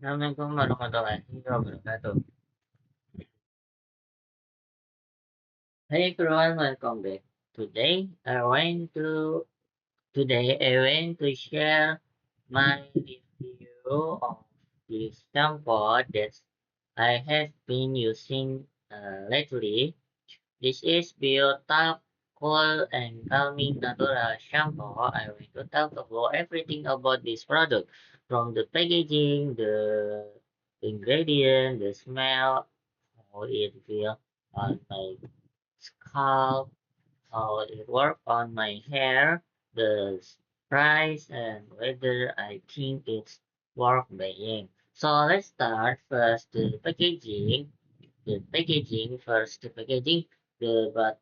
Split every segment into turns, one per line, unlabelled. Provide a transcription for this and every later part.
Assalamualaikum warahmatullahi wabarakatuh. Hey everyone, welcome back. Today I want to I want to share my review of this shampoo that I have been using lately. This is Biotalk Cool and Calming Natural Shampoo. I want to talk about everything about this product, from the packaging, the ingredient, the smell, how it feels on my scalp, how it works on my hair, the price, and whether I think it's worth buying. So let's start first the packaging. The packaging. The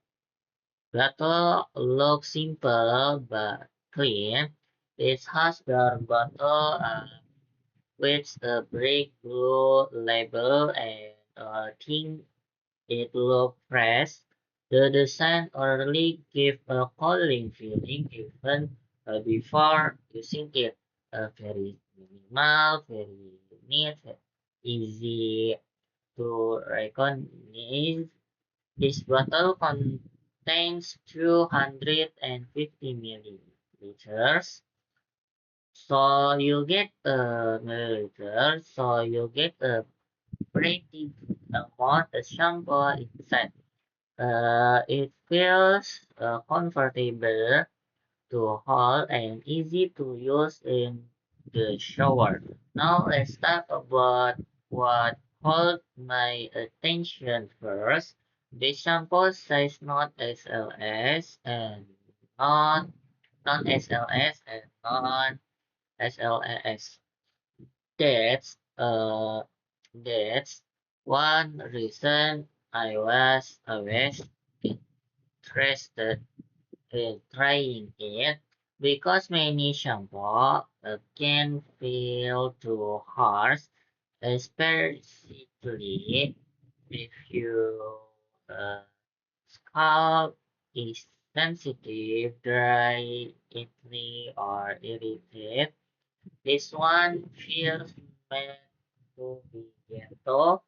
bottle looks simple but clean. It has the bottle with a brick blue label and thin. It looks fresh. The design already gives a cooling feeling even before using it. Very minimal, very neat, easy to recognize. This bottle contains 250 milliliters. So you get a milliliter, so you get a pretty good amount of shampoo inside. It feels comfortable to hold and easy to use in the shower. Now let's talk about what hold my attention first. The shampoo says not SLS and non non SLS and non SLS. That's that's one reason I was interested in trying it because many shampoo can feel too harsh, especially if your scalp is sensitive, dry, itchy, or irritated. This one feels meant to be gentle.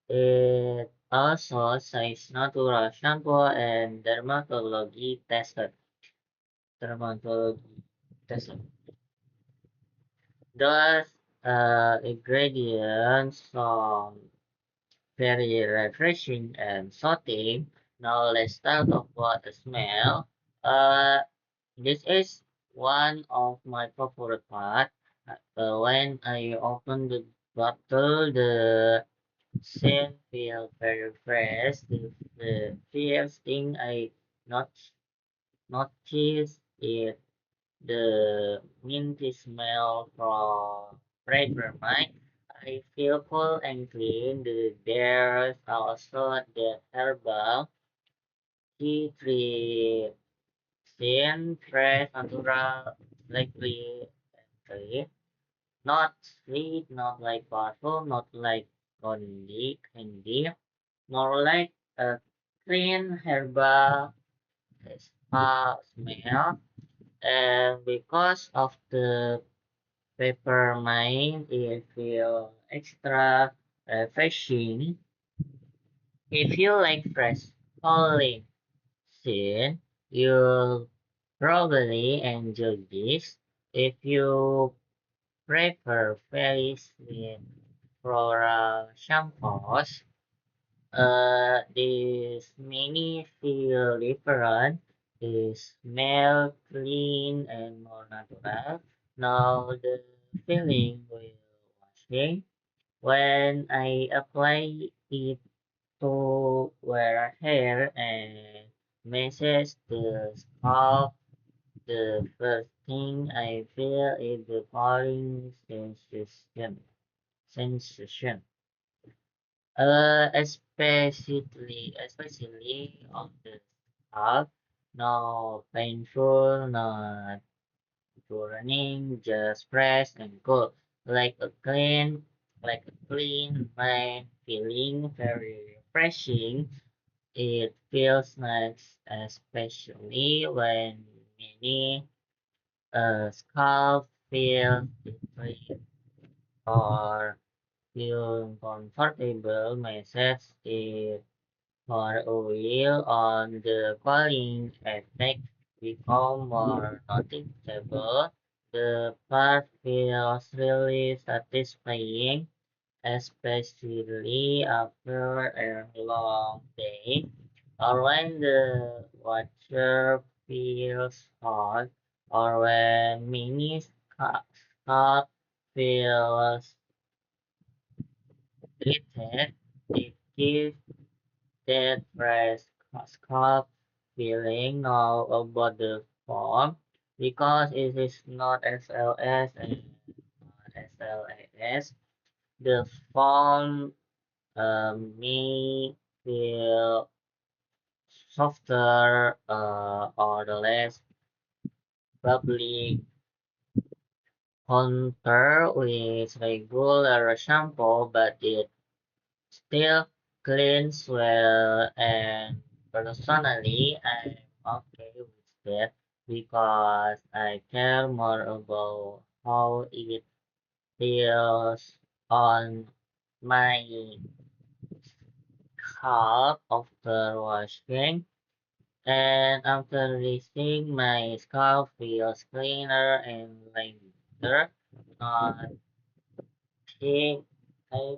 It also says natural shampoo and dermatology tested. Those ingredients sound very refreshing and soothing. Now let's talk about the smell. Uh, this is one of my favorite part. When I open the bottle, the scent feels very fresh. The first thing I not notice is the minty smell from peppermint. I feel cool and clean. There's also the herbal tea tree scent, fresh, natural, slightly sweet. Not sweet, not like powerful, not like candy, more like a clean herbal spa smell. And because of the peppermint, it feels extra refreshing. If you like fresh cooling scene, you'll probably enjoy this. If you prefer very sweet floral shampoos, this many feel different. They smell clean and more natural. Now the feeling will washing. When I apply it to wear hair and messes the scalp, the first thing I feel is the falling sensation. Especially on the scalp, no painful, not burning, just fresh and cool, like a clean mind, feeling very refreshing. It feels nice, especially when many scalp feel deeply or feel comfortable message it for a while on the cooling effect become more noticeable. The part feels really satisfying, especially after a long day or when the water feels hot or when mini scalp feels irritated. It gives that fresh scalp feeling now about the form because it is not SLS and not SLAS. The form may feel softer or the less bubbly compared with regular shampoo, but it still cleans well, and personally I'm okay with that because I care more about how it feels on my scalp after washing. And after rinsing, my scalp feels cleaner and lighter, not thick. I,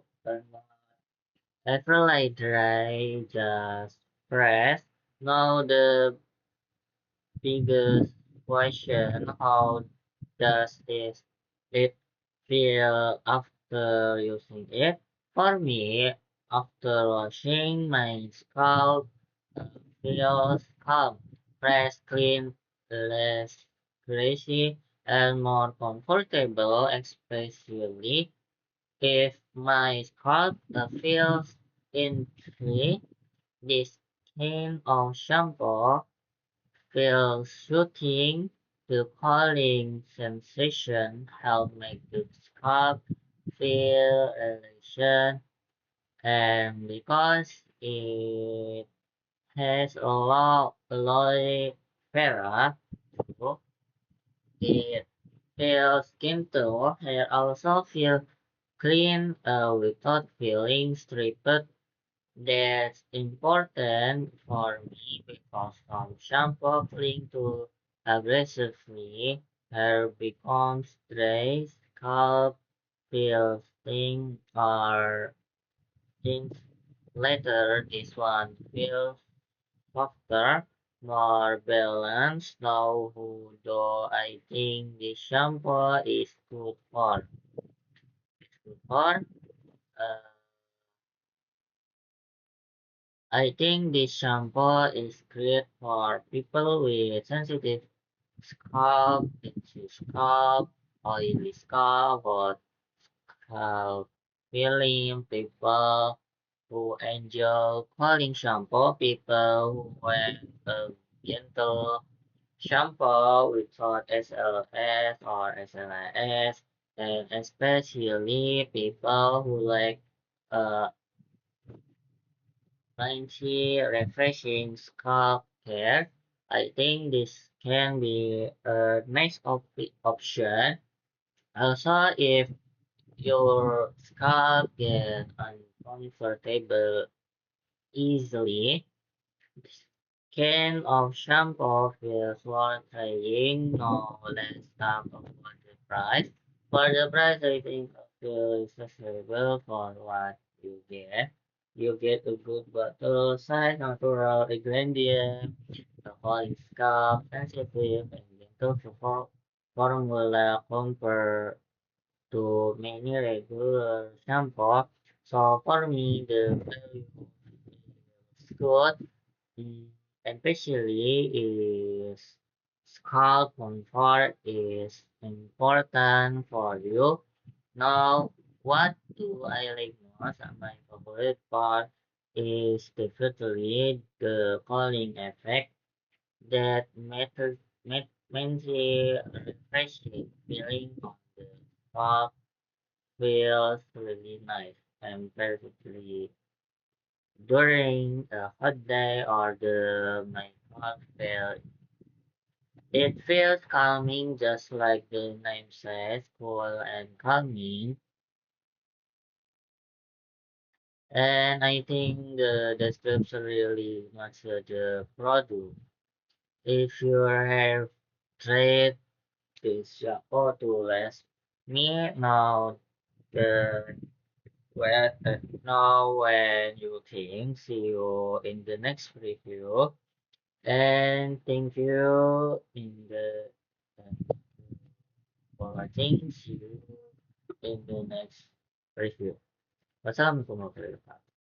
I feel like dry, just press. Now the biggest question, how does it feel after using it? For me, after washing, my scalp uh, feels calm, fresh, clean, less greasy, and more comfortable, especially if my scalp feels itchy. This kind of shampoo feels soothing. The calling sensation help make the scalp feel elation, and because it has a lot aloe vera, so it feels gentle. Hair also feel clean without feeling stripped. That's important for me because some shampoo cling too aggressively. Hair becomes dry, scalp feels thin or thin. Later, this one feels softer, more balanced. Now, who do I think this shampoo is good for? It's good for. Uh, I think this shampoo is great for people with sensitive scalp, itchy scalp, oily scalp, or scalp feeling people who enjoy calling shampoo, people who want a gentle shampoo without SLS or SLIS, and especially people who like uh, crunchy, refreshing scalp care. I think this can be a nice option. Also, if your scalp gets uncomfortable easily, this can of shampoo feels worth trying. No less talk about the price. For the price, I think feels accessible for what you get. You get a good bottle size, natural ingredient, the whole scalp, sensitive, and gentle support formula compared to many regular shampoo. So for me, the value is good. Mm, especially is scalp comfort is important for you. Now, what do I like most? My favorite part is definitely the cooling effect that makes it refreshing feeling on the scalp feels really nice and perfectly during a hot day or the my scalp feel it feels calming just like the name says, cool and calming. And I think the description really matches the product. If your hair trade this shampoo to less me now the well, now when you think, see you in the next review. And thank you in the for watching. See you in the next review. Wassalamualaikum warahmatullahi wabarakatuh.